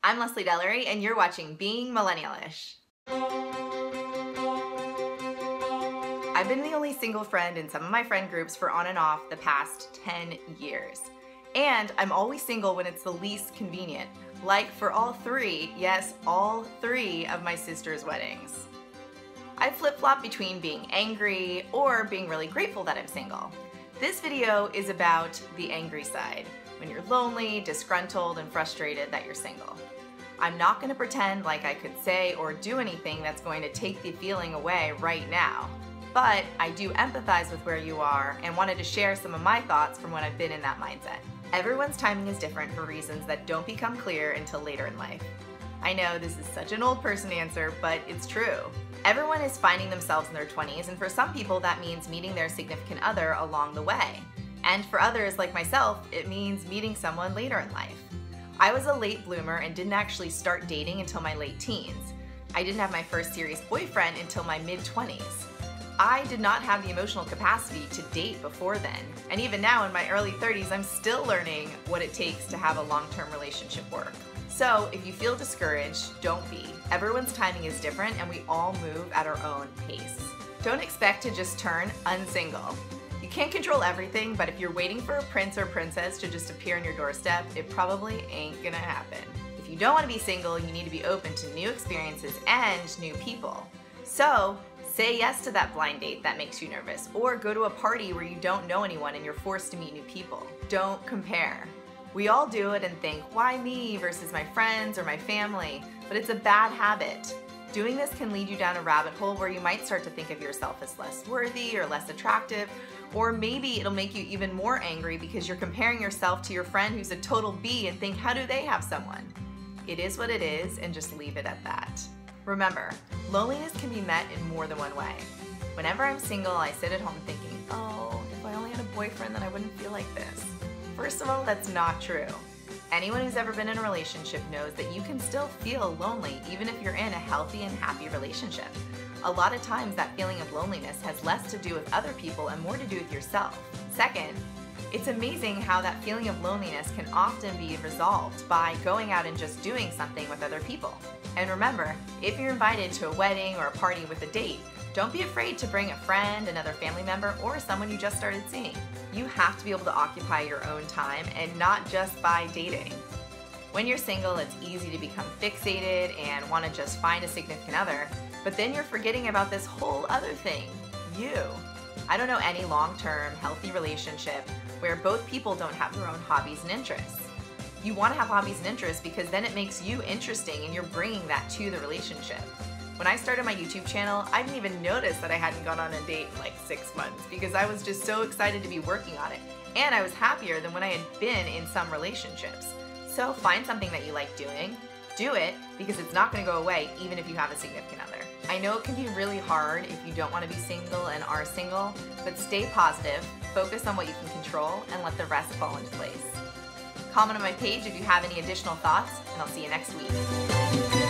I'm Leslie Dellery, and you're watching Being Millennial-ish. I've been the only single friend in some of my friend groups for on and off the past 10 years. And I'm always single when it's the least convenient, like for all three, yes, all three of my sister's weddings. I flip-flop between being angry or being really grateful that I'm single. This video is about the angry side, when you're lonely, disgruntled, and frustrated that you're single. I'm not going to pretend like I could say or do anything that's going to take the feeling away right now, but I do empathize with where you are and wanted to share some of my thoughts from when I've been in that mindset. Everyone's timing is different for reasons that don't become clear until later in life. I know this is such an old person answer, but it's true. Everyone is finding themselves in their 20s, and for some people that means meeting their significant other along the way. And for others, like myself, it means meeting someone later in life. I was a late bloomer and didn't actually start dating until my late teens. I didn't have my first serious boyfriend until my mid-20s. I did not have the emotional capacity to date before then. And even now in my early 30s, I'm still learning what it takes to have a long-term relationship work. So if you feel discouraged, don't be. Everyone's timing is different and we all move at our own pace. Don't expect to just turn unsingle. You can't control everything, but if you're waiting for a prince or princess to just appear on your doorstep, it probably ain't gonna happen. If you don't want to be single, you need to be open to new experiences and new people. So say yes to that blind date that makes you nervous, or go to a party where you don't know anyone and you're forced to meet new people. Don't compare. We all do it and think, why me versus my friends or my family? But it's a bad habit. Doing this can lead you down a rabbit hole where you might start to think of yourself as less worthy or less attractive, or maybe it'll make you even more angry because you're comparing yourself to your friend who's a total B and think, how do they have someone? It is what it is, and just leave it at that. Remember, loneliness can be met in more than one way. Whenever I'm single, I sit at home thinking, oh, if I only had a boyfriend, then I wouldn't feel like this. First of all, that's not true. Anyone who's ever been in a relationship knows that you can still feel lonely even if you're in a healthy and happy relationship. A lot of times that feeling of loneliness has less to do with other people and more to do with yourself. Second, it's amazing how that feeling of loneliness can often be resolved by going out and just doing something with other people. And remember, if you're invited to a wedding or a party with a date, don't be afraid to bring a friend, another family member, or someone you just started seeing. You have to be able to occupy your own time and not just by dating. When you're single, it's easy to become fixated and want to just find a significant other, but then you're forgetting about this whole other thing, you. I don't know any long-term, healthy relationship where both people don't have their own hobbies and interests. You want to have hobbies and interests because then it makes you interesting and you're bringing that to the relationship. When I started my YouTube channel, I didn't even notice that I hadn't gone on a date in like 6 months because I was just so excited to be working on it. And I was happier than when I had been in some relationships. So find something that you like doing, do it, because it's not going to go away even if you have a significant other. I know it can be really hard if you don't want to be single and are single, but stay positive, focus on what you can control, and let the rest fall into place. Comment on my page if you have any additional thoughts, and I'll see you next week.